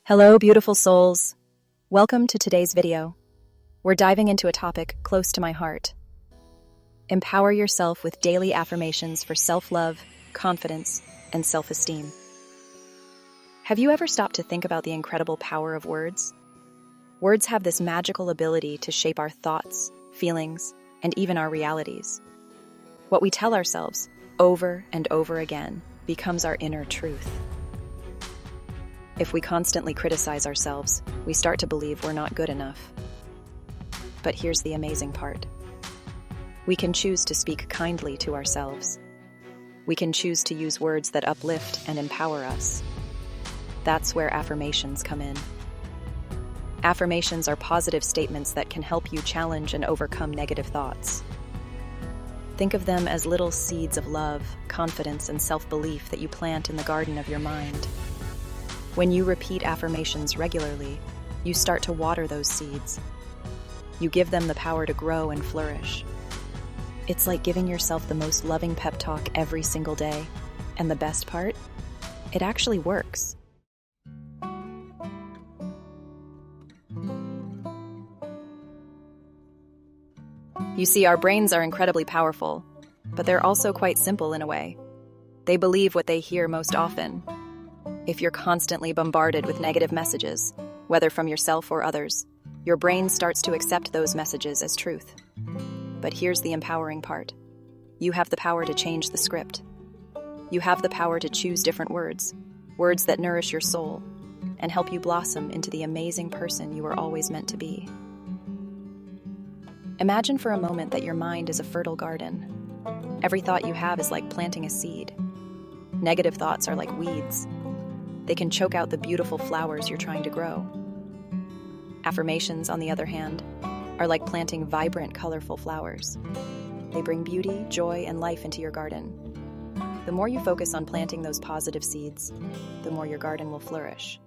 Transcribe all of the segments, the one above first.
Hello, beautiful souls. Welcome to today's video. We're diving into a topic close to my heart. Empower yourself with daily affirmations for self-love, confidence, and self-esteem. Have you ever stopped to think about the incredible power of words? Words have this magical ability to shape our thoughts, feelings, and even our realities. What we tell ourselves over and over again becomes our inner truth. If we constantly criticize ourselves, we start to believe we're not good enough. But here's the amazing part. We can choose to speak kindly to ourselves. We can choose to use words that uplift and empower us. That's where affirmations come in. Affirmations are positive statements that can help you challenge and overcome negative thoughts. Think of them as little seeds of love, confidence, and self-belief that you plant in the garden of your mind. When you repeat affirmations regularly, you start to water those seeds. You give them the power to grow and flourish. It's like giving yourself the most loving pep talk every single day. And the best part? It actually works. You see, our brains are incredibly powerful, but they're also quite simple in a way. They believe what they hear most often. If you're constantly bombarded with negative messages, whether from yourself or others, your brain starts to accept those messages as truth. But here's the empowering part. You have the power to change the script. You have the power to choose different words, words that nourish your soul, and help you blossom into the amazing person you were always meant to be. Imagine for a moment that your mind is a fertile garden. Every thought you have is like planting a seed. Negative thoughts are like weeds. They can choke out the beautiful flowers you're trying to grow. Affirmations, on the other hand, are like planting vibrant, colorful flowers. They bring beauty, joy, and life into your garden. The more you focus on planting those positive seeds, the more your garden will flourish.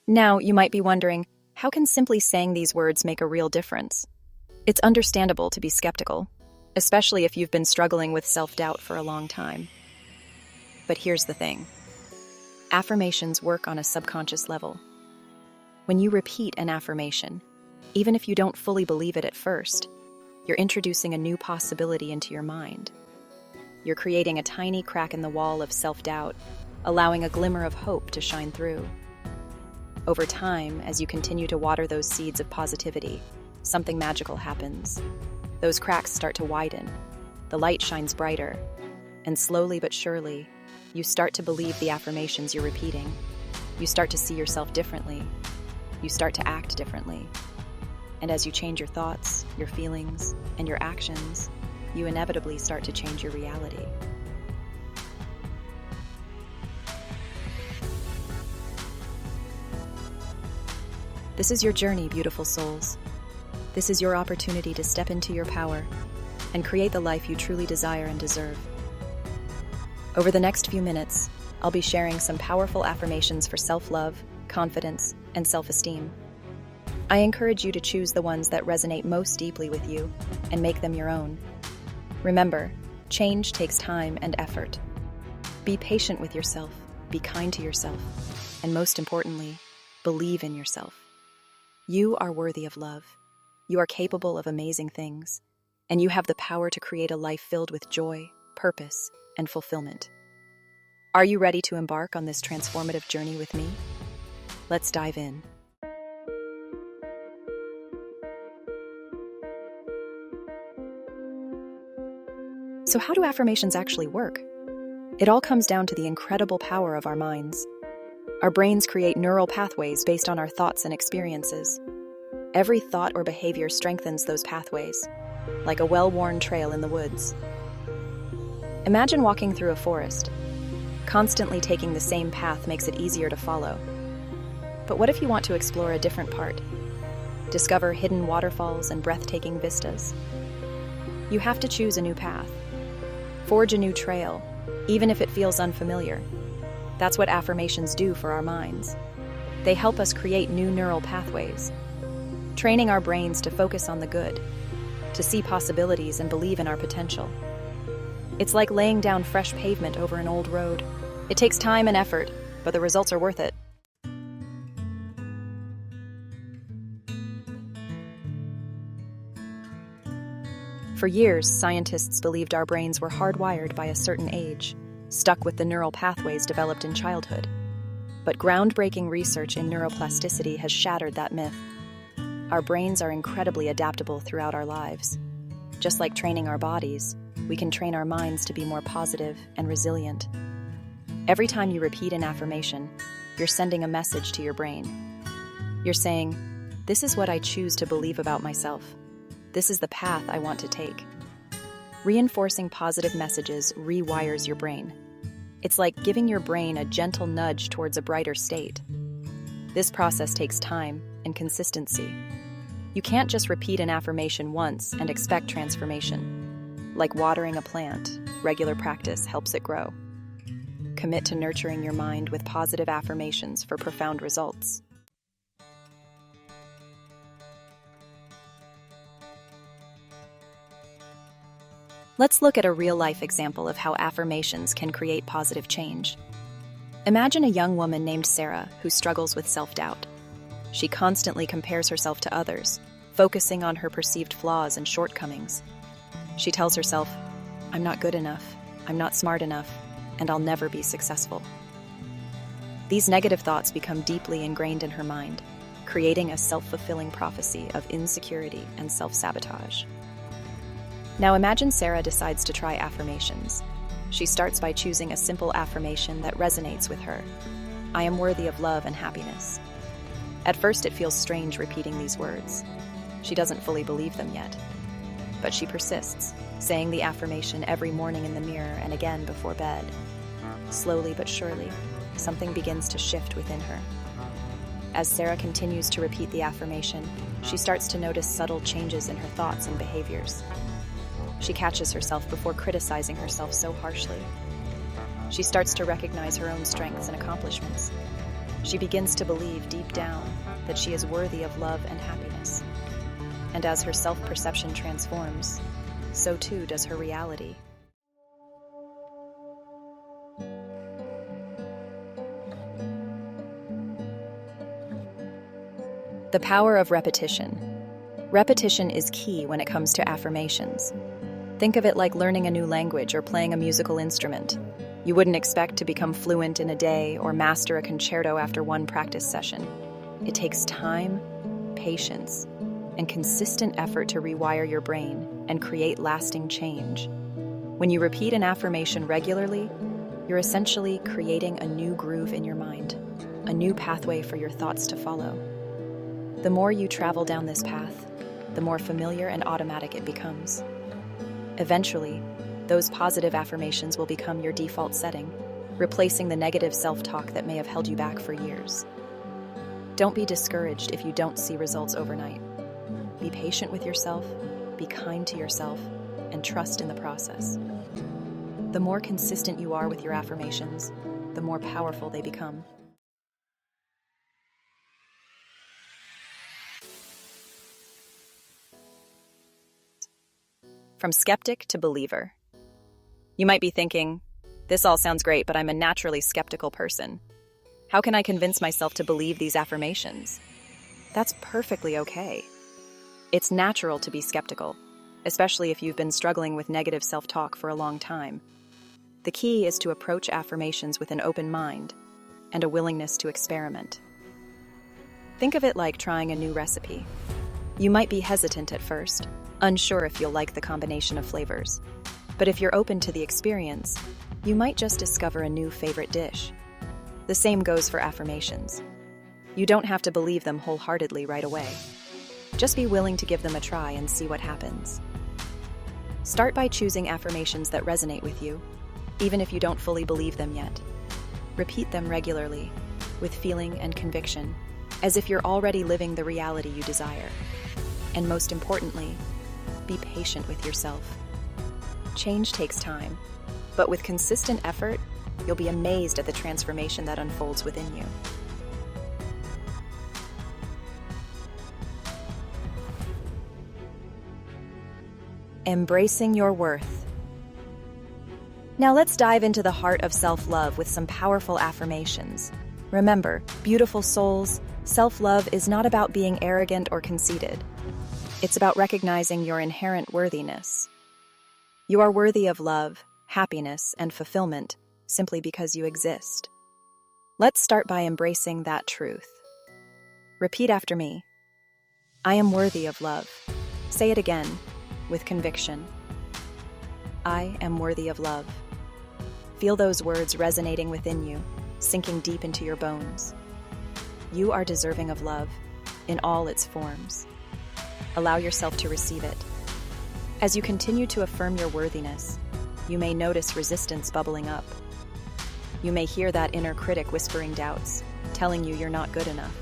Now, you might be wondering, how can simply saying these words make a real difference? It's understandable to be skeptical, especially if you've been struggling with self-doubt for a long time. But here's the thing. Affirmations work on a subconscious level. When you repeat an affirmation, even if you don't fully believe it at first, you're introducing a new possibility into your mind. You're creating a tiny crack in the wall of self-doubt, allowing a glimmer of hope to shine through. Over time, as you continue to water those seeds of positivity, something magical happens. Those cracks start to widen, the light shines brighter, and slowly but surely, you start to believe the affirmations you're repeating. You start to see yourself differently. You start to act differently. And as you change your thoughts, your feelings, and your actions, you inevitably start to change your reality. This is your journey, beautiful souls. This is your opportunity to step into your power and create the life you truly desire and deserve. Over the next few minutes, I'll be sharing some powerful affirmations for self-love, confidence, and self-esteem. I encourage you to choose the ones that resonate most deeply with you and make them your own. Remember, change takes time and effort. Be patient with yourself, be kind to yourself, and most importantly, believe in yourself. You are worthy of love. You are capable of amazing things, and you have the power to create a life filled with joy, purpose, and fulfillment. Are you ready to embark on this transformative journey with me? Let's dive in. So how do affirmations actually work? It all comes down to the incredible power of our minds. Our brains create neural pathways based on our thoughts and experiences. Every thought or behavior strengthens those pathways, like a well-worn trail in the woods. Imagine walking through a forest. Constantly taking the same path makes it easier to follow. But what if you want to explore a different part? Discover hidden waterfalls and breathtaking vistas? You have to choose a new path. Forge a new trail, even if it feels unfamiliar. That's what affirmations do for our minds. They help us create new neural pathways, training our brains to focus on the good, to see possibilities and believe in our potential. It's like laying down fresh pavement over an old road. It takes time and effort, but the results are worth it. For years, scientists believed our brains were hardwired by a certain age, stuck with the neural pathways developed in childhood. But groundbreaking research in neuroplasticity has shattered that myth. Our brains are incredibly adaptable throughout our lives. Just like training our bodies, we can train our minds to be more positive and resilient. Every time you repeat an affirmation, you're sending a message to your brain. You're saying, "This is what I choose to believe about myself. This is the path I want to take." Reinforcing positive messages rewires your brain. It's like giving your brain a gentle nudge towards a brighter state. This process takes time and consistency. You can't just repeat an affirmation once and expect transformation. Like watering a plant, regular practice helps it grow. Commit to nurturing your mind with positive affirmations for profound results. Let's look at a real-life example of how affirmations can create positive change. Imagine a young woman named Sarah who struggles with self-doubt. She constantly compares herself to others, focusing on her perceived flaws and shortcomings. She tells herself, "I'm not good enough, I'm not smart enough, and I'll never be successful." These negative thoughts become deeply ingrained in her mind, creating a self-fulfilling prophecy of insecurity and self-sabotage. Now imagine Sarah decides to try affirmations. She starts by choosing a simple affirmation that resonates with her. "I am worthy of love and happiness." At first it feels strange repeating these words. She doesn't fully believe them yet. But she persists, saying the affirmation every morning in the mirror and again before bed. Slowly but surely, something begins to shift within her. As Sarah continues to repeat the affirmation, she starts to notice subtle changes in her thoughts and behaviors. She catches herself before criticizing herself so harshly. She starts to recognize her own strengths and accomplishments. She begins to believe deep down that she is worthy of love and happiness. And as her self-perception transforms, so too does her reality. The power of repetition. Repetition is key when it comes to affirmations. Think of it like learning a new language or playing a musical instrument. You wouldn't expect to become fluent in a day or master a concerto after one practice session. It takes time, patience, and consistent effort to rewire your brain and create lasting change. When you repeat an affirmation regularly, you're essentially creating a new groove in your mind, a new pathway for your thoughts to follow. The more you travel down this path, the more familiar and automatic it becomes. Eventually, those positive affirmations will become your default setting, replacing the negative self-talk that may have held you back for years. Don't be discouraged if you don't see results overnight. Be patient with yourself, be kind to yourself, and trust in the process. The more consistent you are with your affirmations, the more powerful they become. From skeptic to believer. You might be thinking, "This all sounds great, but I'm a naturally skeptical person. How can I convince myself to believe these affirmations?" That's perfectly okay. It's natural to be skeptical, especially if you've been struggling with negative self-talk for a long time. The key is to approach affirmations with an open mind and a willingness to experiment. Think of it like trying a new recipe. You might be hesitant at first, unsure if you'll like the combination of flavors. But if you're open to the experience, you might just discover a new favorite dish. The same goes for affirmations. You don't have to believe them wholeheartedly right away. Just be willing to give them a try and see what happens. Start by choosing affirmations that resonate with you, even if you don't fully believe them yet. Repeat them regularly, with feeling and conviction, as if you're already living the reality you desire. And most importantly, be patient with yourself. Change takes time, but with consistent effort, you'll be amazed at the transformation that unfolds within you. Embracing your worth. Now let's dive into the heart of self-love with some powerful affirmations. Remember, beautiful souls, self-love is not about being arrogant or conceited. It's about recognizing your inherent worthiness. You are worthy of love, happiness, and fulfillment simply because you exist. Let's start by embracing that truth. Repeat after me. I am worthy of love. Say it again, with conviction. I am worthy of love. Feel those words resonating within you, sinking deep into your bones. You are deserving of love in all its forms. Allow yourself to receive it. As you continue to affirm your worthiness, you may notice resistance bubbling up. You may hear that inner critic whispering doubts, telling you you're not good enough.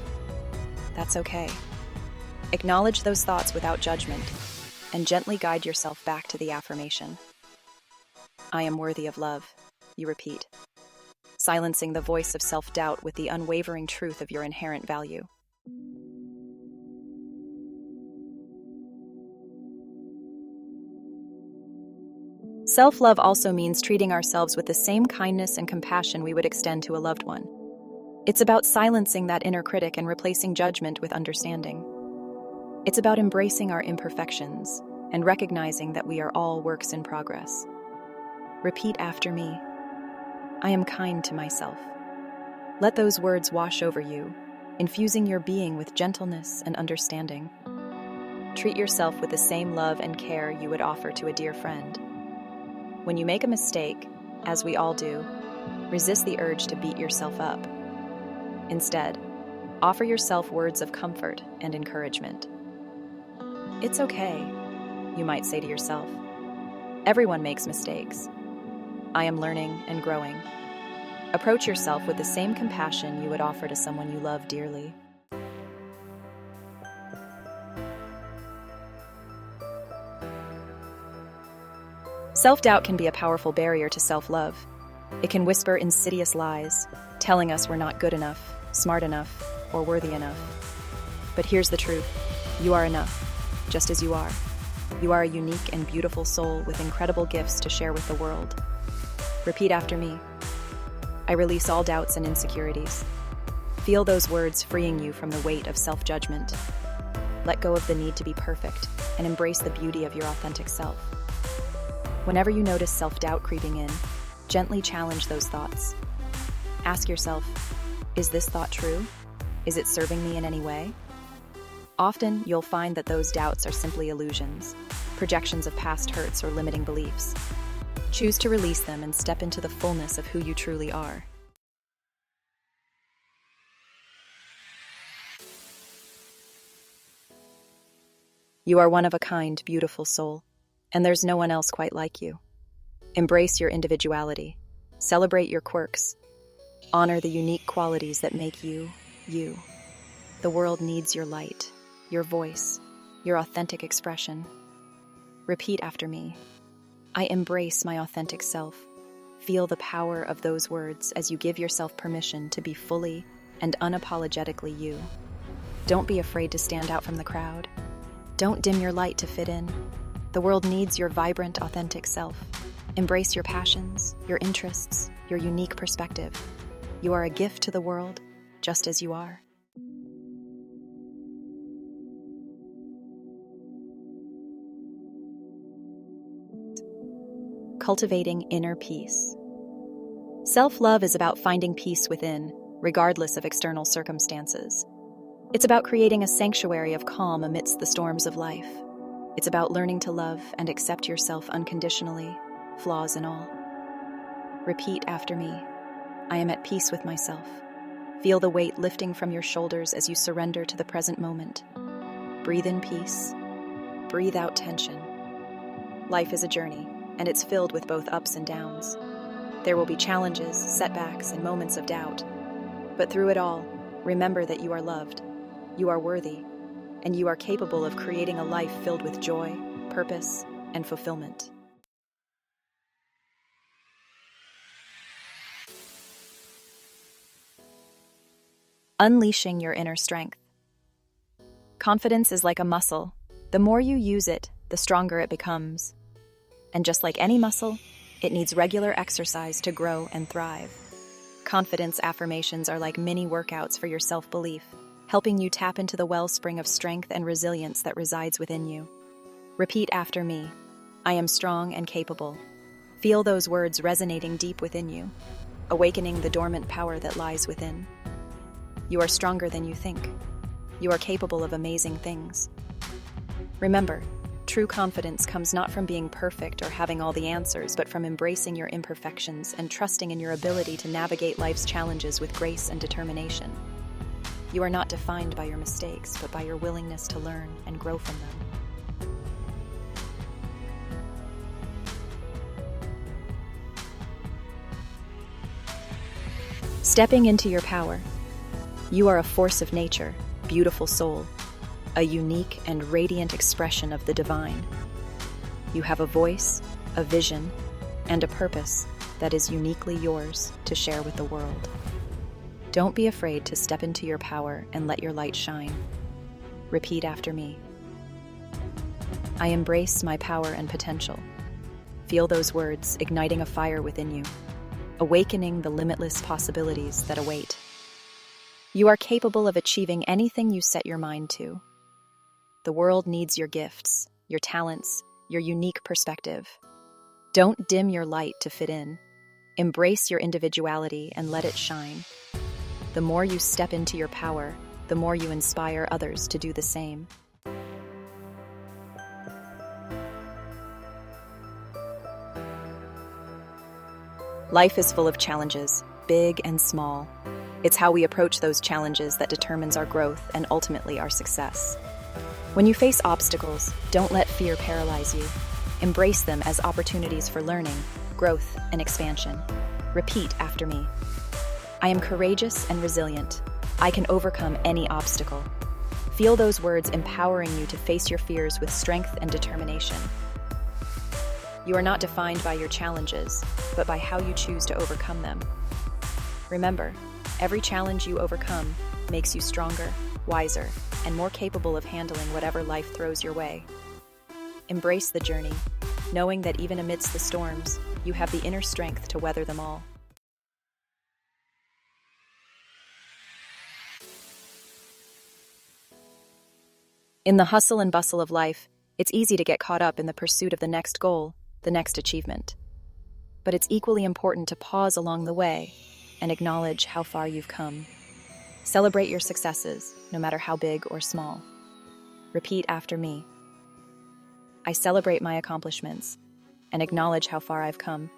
That's okay. Acknowledge those thoughts without judgment and gently guide yourself back to the affirmation. I am worthy of love, you repeat, silencing the voice of self-doubt with the unwavering truth of your inherent value. Self-love also means treating ourselves with the same kindness and compassion we would extend to a loved one. It's about silencing that inner critic and replacing judgment with understanding. It's about embracing our imperfections and recognizing that we are all works in progress. Repeat after me. I am kind to myself. Let those words wash over you, infusing your being with gentleness and understanding. Treat yourself with the same love and care you would offer to a dear friend. When you make a mistake, as we all do, resist the urge to beat yourself up. Instead, offer yourself words of comfort and encouragement. It's okay, you might say to yourself. Everyone makes mistakes. I am learning and growing. Approach yourself with the same compassion you would offer to someone you love dearly. Self-doubt can be a powerful barrier to self-love. It can whisper insidious lies, telling us we're not good enough, smart enough, or worthy enough. But here's the truth. You are enough, just as you are. You are a unique and beautiful soul with incredible gifts to share with the world. Repeat after me. I release all doubts and insecurities. Feel those words freeing you from the weight of self-judgment. Let go of the need to be perfect and embrace the beauty of your authentic self. Whenever you notice self-doubt creeping in, gently challenge those thoughts. Ask yourself, is this thought true? Is it serving me in any way? Often, you'll find that those doubts are simply illusions, projections of past hurts or limiting beliefs. Choose to release them and step into the fullness of who you truly are. You are one of a kind, beautiful soul, and there's no one else quite like you. Embrace your individuality. Celebrate your quirks. Honor the unique qualities that make you, you. The world needs your light, your voice, your authentic expression. Repeat after me. I embrace my authentic self. Feel the power of those words as you give yourself permission to be fully and unapologetically you. Don't be afraid to stand out from the crowd. Don't dim your light to fit in. The world needs your vibrant, authentic self. Embrace your passions, your interests, your unique perspective. You are a gift to the world, just as you are. Cultivating inner peace. Self-love is about finding peace within, regardless of external circumstances. It's about creating a sanctuary of calm amidst the storms of life. It's about learning to love and accept yourself unconditionally, flaws and all. Repeat after me. I am at peace with myself. Feel the weight lifting from your shoulders as you surrender to the present moment. Breathe in peace. Breathe out tension. Life is a journey, and it's filled with both ups and downs. There will be challenges, setbacks, and moments of doubt. But through it all, remember that you are loved, you are worthy, and you are capable of creating a life filled with joy, purpose, and fulfillment. Unleashing your inner strength. Confidence is like a muscle. The more you use it, the stronger it becomes. And just like any muscle, It needs regular exercise to grow and thrive. Confidence affirmations are like mini workouts for your self-belief, helping you tap into the wellspring of strength and resilience that resides within you. Repeat after me. I am strong and capable. Feel those words resonating deep within you, awakening the dormant power that lies within. You are stronger than you think. You are capable of amazing things. Remember, true confidence comes not from being perfect or having all the answers, but from embracing your imperfections and trusting in your ability to navigate life's challenges with grace and determination. You are not defined by your mistakes, but by your willingness to learn and grow from them. Stepping into your power. You are a force of nature, beautiful soul, a unique and radiant expression of the divine. You have a voice, a vision, and a purpose that is uniquely yours to share with the world. Don't be afraid to step into your power and let your light shine. Repeat after me. I embrace my power and potential. Feel those words igniting a fire within you, awakening the limitless possibilities that await. You are capable of achieving anything you set your mind to. The world needs your gifts, your talents, your unique perspective. Don't dim your light to fit in. Embrace your individuality and let it shine. The more you step into your power, the more you inspire others to do the same. Life is full of challenges, big and small. It's how we approach those challenges that determines our growth and ultimately our success. When you face obstacles, don't let fear paralyze you. Embrace them as opportunities for learning, growth, and expansion. Repeat after me. I am courageous and resilient. I can overcome any obstacle. Feel those words empowering you to face your fears with strength and determination. You are not defined by your challenges, but by how you choose to overcome them. Remember, every challenge you overcome makes you stronger, wiser, and more capable of handling whatever life throws your way. Embrace the journey, knowing that even amidst the storms, you have the inner strength to weather them all. In the hustle and bustle of life, it's easy to get caught up in the pursuit of the next goal, the next achievement. But it's equally important to pause along the way and acknowledge how far you've come. Celebrate your successes, no matter how big or small. Repeat after me. I celebrate my accomplishments and acknowledge how far I've come.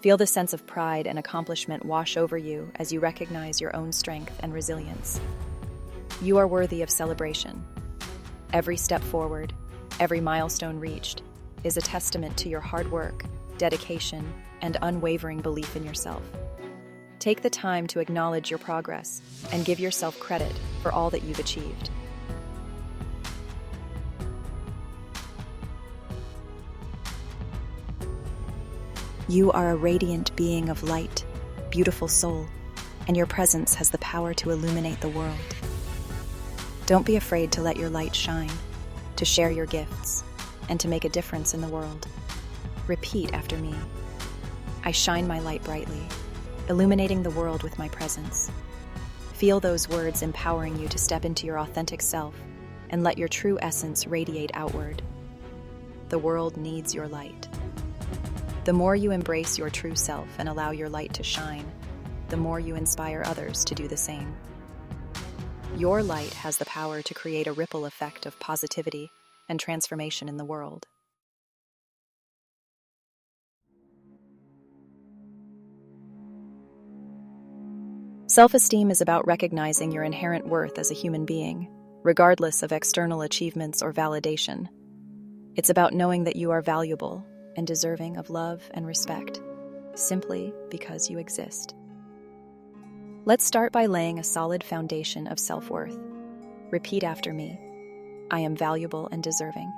Feel the sense of pride and accomplishment wash over you as you recognize your own strength and resilience. You are worthy of celebration. Every step forward, every milestone reached, is a testament to your hard work, dedication, and unwavering belief in yourself. Take the time to acknowledge your progress and give yourself credit for all that you've achieved. You are a radiant being of light, beautiful soul, and your presence has the power to illuminate the world. Don't be afraid to let your light shine, to share your gifts, and to make a difference in the world. Repeat after me. I shine my light brightly, illuminating the world with my presence. Feel those words empowering you to step into your authentic self and let your true essence radiate outward. The world needs your light. The more you embrace your true self and allow your light to shine, the more you inspire others to do the same. Your light has the power to create a ripple effect of positivity and transformation in the world. Self-esteem is about recognizing your inherent worth as a human being, regardless of external achievements or validation. It's about knowing that you are valuable and deserving of love and respect, simply because you exist. Let's start by laying a solid foundation of self-worth. Repeat after me. I am valuable and deserving.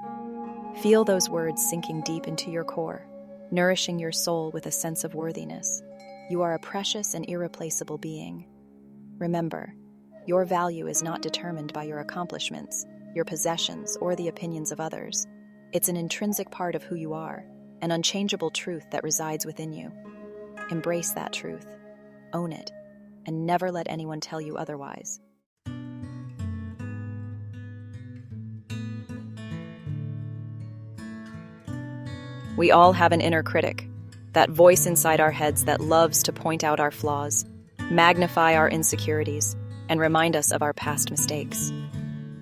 Feel those words sinking deep into your core, nourishing your soul with a sense of worthiness. You are a precious and irreplaceable being. Remember, your value is not determined by your accomplishments, your possessions, or the opinions of others. It's an intrinsic part of who you are, an unchangeable truth that resides within you. Embrace that truth, own it, and never let anyone tell you otherwise. We all have an inner critic, that voice inside our heads that loves to point out our flaws, magnify our insecurities, and remind us of our past mistakes.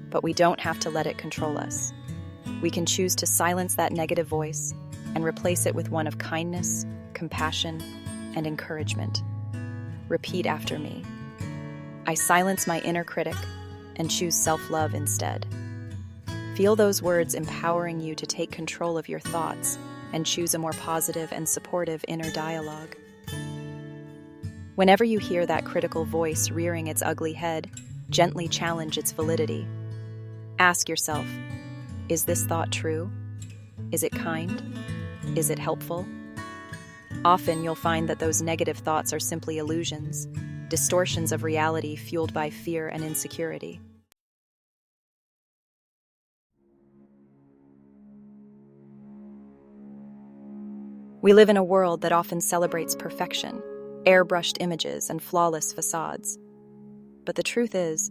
But we don't have to let it control us. We can choose to silence that negative voice and replace it with one of kindness, compassion, and encouragement. Repeat after me. I silence my inner critic and choose self-love instead. Feel those words empowering you to take control of your thoughts and choose a more positive and supportive inner dialogue. Whenever you hear that critical voice rearing its ugly head, gently challenge its validity. Ask yourself, is this thought true? Is it kind? Is it helpful? Often you'll find that those negative thoughts are simply illusions, distortions of reality fueled by fear and insecurity. We live in a world that often celebrates perfection, airbrushed images, and flawless facades. But the truth is,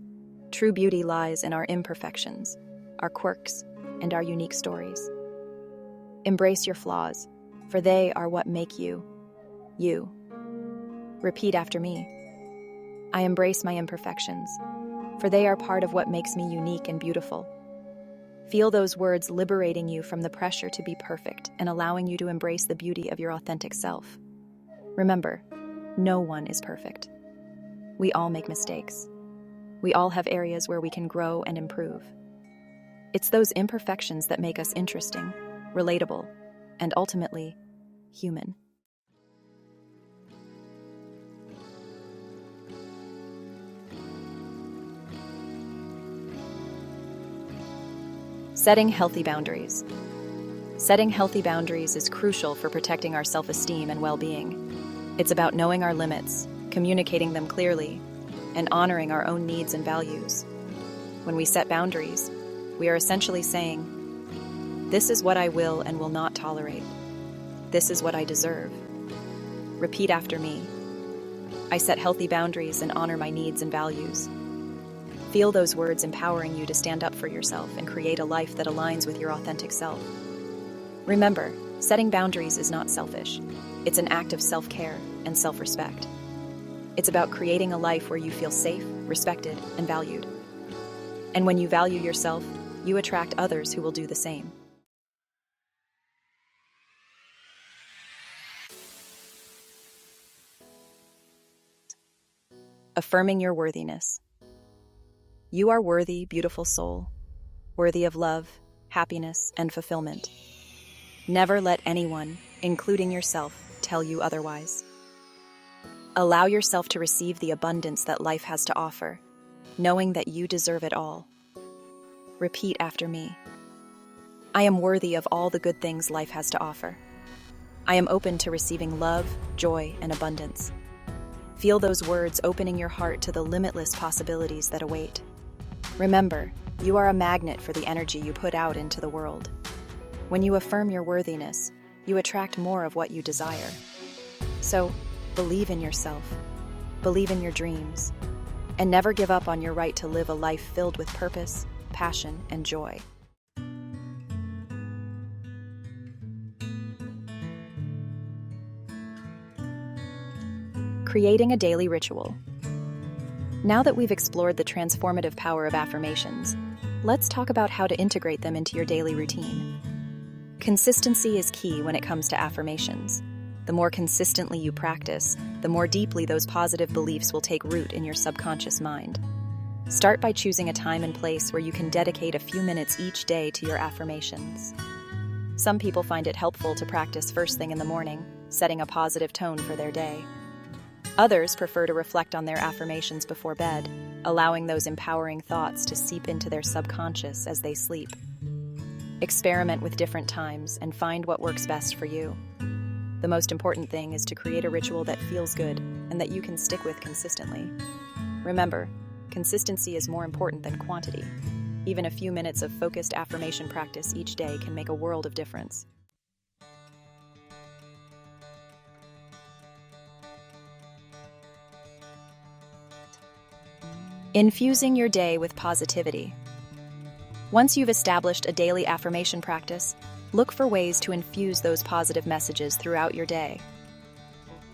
true beauty lies in our imperfections, our quirks, and our unique stories. Embrace your flaws, for they are what make you, you. Repeat after me. I embrace my imperfections, for they are part of what makes me unique and beautiful. Feel those words liberating you from the pressure to be perfect and allowing you to embrace the beauty of your authentic self. Remember, no one is perfect. We all make mistakes. We all have areas where we can grow and improve. It's those imperfections that make us interesting, relatable, and ultimately, human. Setting healthy boundaries. Setting healthy boundaries is crucial for protecting our self-esteem and well-being. It's about knowing our limits, communicating them clearly, and honoring our own needs and values. When we set boundaries, we are essentially saying, this is what I will and will not tolerate. This is what I deserve. Repeat after me. I set healthy boundaries and honor my needs and values. Feel those words empowering you to stand up for yourself and create a life that aligns with your authentic self. Remember, setting boundaries is not selfish. It's an act of self-care and self-respect. It's about creating a life where you feel safe, respected, and valued. And when you value yourself, you attract others who will do the same. Affirming your worthiness. You are worthy, beautiful soul, worthy of love, happiness, and fulfillment. Never let anyone, including yourself, tell you otherwise. Allow yourself to receive the abundance that life has to offer, knowing that you deserve it all. Repeat after me. I am worthy of all the good things life has to offer. I am open to receiving love, joy, and abundance. Feel those words opening your heart to the limitless possibilities that await. Remember, you are a magnet for the energy you put out into the world. When you affirm your worthiness, you attract more of what you desire. So, believe in yourself, believe in your dreams, and never give up on your right to live a life filled with purpose, passion, and joy. Creating a daily ritual. Now that we've explored the transformative power of affirmations, let's talk about how to integrate them into your daily routine. Consistency is key when it comes to affirmations. The more consistently you practice, the more deeply those positive beliefs will take root in your subconscious mind. Start by choosing a time and place where you can dedicate a few minutes each day to your affirmations. Some people find it helpful to practice first thing in the morning, setting a positive tone for their day. Others prefer to reflect on their affirmations before bed, allowing those empowering thoughts to seep into their subconscious as they sleep. Experiment with different times and find what works best for you. The most important thing is to create a ritual that feels good and that you can stick with consistently. Remember, consistency is more important than quantity. Even a few minutes of focused affirmation practice each day can make a world of difference. Infusing your day with positivity. Once you've established a daily affirmation practice, look for ways to infuse those positive messages throughout your day.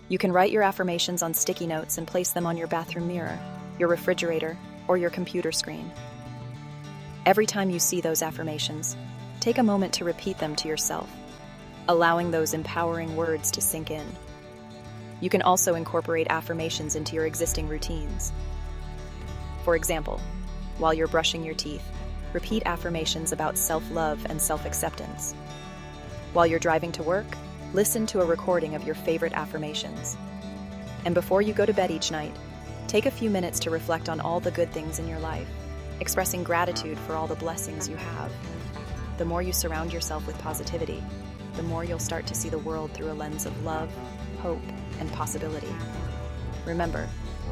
You can write your affirmations on sticky notes and place them on your bathroom mirror, your refrigerator, or your computer screen. Every time you see those affirmations, take a moment to repeat them to yourself, allowing those empowering words to sink in. You can also incorporate affirmations into your existing routines. For example, while you're brushing your teeth, repeat affirmations about self-love and self-acceptance. While you're driving to work, listen to a recording of your favorite affirmations. And before you go to bed each night, take a few minutes to reflect on all the good things in your life, expressing gratitude for all the blessings you have. The more you surround yourself with positivity, the more you'll start to see the world through a lens of love, hope, and possibility. Remember,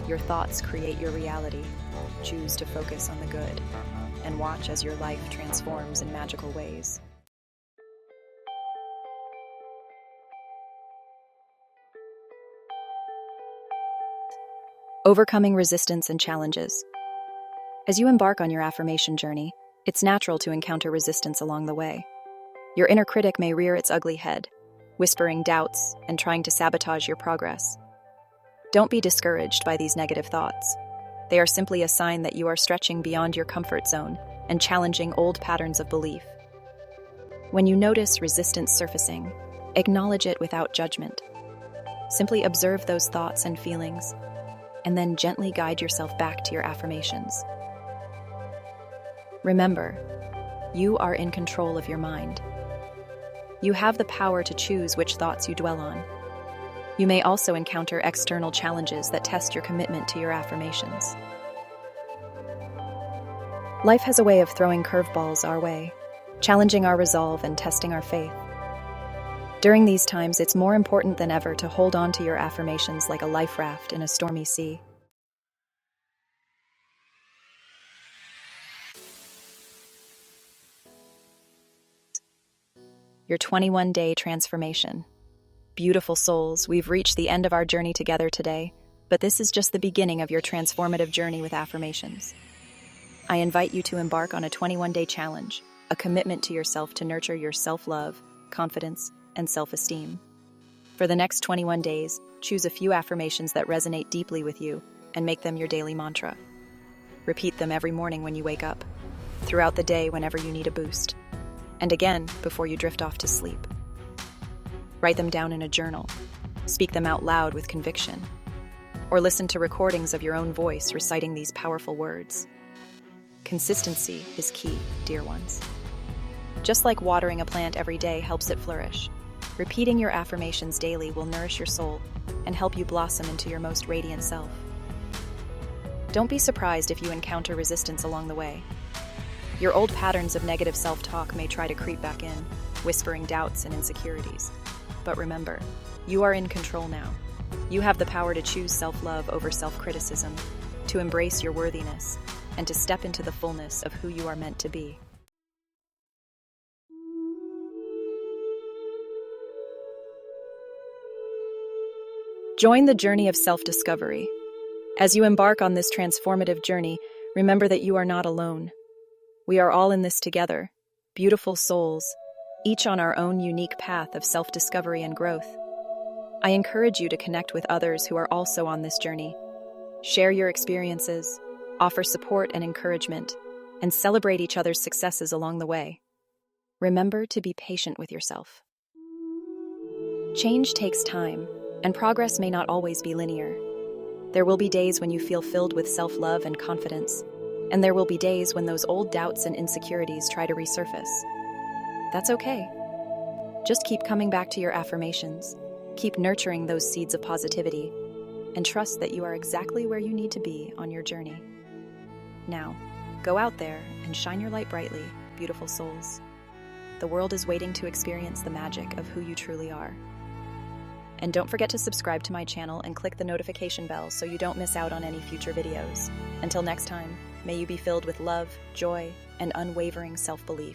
your thoughts create your reality. Choose to focus on the good, and watch as your life transforms in magical ways. Overcoming resistance and challenges. As you embark on your affirmation journey, it's natural to encounter resistance along the way. Your inner critic may rear its ugly head, whispering doubts and trying to sabotage your progress. Don't be discouraged by these negative thoughts. They are simply a sign that you are stretching beyond your comfort zone and challenging old patterns of belief. When you notice resistance surfacing, acknowledge it without judgment. Simply observe those thoughts and feelings, and then gently guide yourself back to your affirmations. Remember, you are in control of your mind. You have the power to choose which thoughts you dwell on. You may also encounter external challenges that test your commitment to your affirmations. Life has a way of throwing curveballs our way, challenging our resolve and testing our faith. During these times, it's more important than ever to hold on to your affirmations like a life raft in a stormy sea. Your 21-day transformation. Beautiful souls, we've reached the end of our journey together today, but this is just the beginning of your transformative journey with affirmations. I invite you to embark on a 21-day challenge, a commitment to yourself to nurture your self-love, confidence, and self-esteem. For the next 21 days, choose a few affirmations that resonate deeply with you and make them your daily mantra. Repeat them every morning when you wake up, throughout the day whenever you need a boost, and again before you drift off to sleep. Write them down in a journal, speak them out loud with conviction, or listen to recordings of your own voice reciting these powerful words. Consistency is key, dear ones. Just like watering a plant every day helps it flourish, repeating your affirmations daily will nourish your soul and help you blossom into your most radiant self. Don't be surprised if you encounter resistance along the way. Your old patterns of negative self-talk may try to creep back in, whispering doubts and insecurities. But remember, you are in control now. You have the power to choose self-love over self-criticism, to embrace your worthiness, and to step into the fullness of who you are meant to be. Join the journey of self-discovery. As you embark on this transformative journey, remember that you are not alone. We are all in this together, beautiful souls, each on our own unique path of self-discovery and growth. I encourage you to connect with others who are also on this journey. Share your experiences, offer support and encouragement, and celebrate each other's successes along the way. Remember to be patient with yourself. Change takes time, and progress may not always be linear. There will be days when you feel filled with self-love and confidence, and there will be days when those old doubts and insecurities try to resurface. That's okay. Just keep coming back to your affirmations, keep nurturing those seeds of positivity, and trust that you are exactly where you need to be on your journey. Now, go out there and shine your light brightly, beautiful souls. The world is waiting to experience the magic of who you truly are. And don't forget to subscribe to my channel and click the notification bell so you don't miss out on any future videos. Until next time, may you be filled with love, joy, and unwavering self-belief.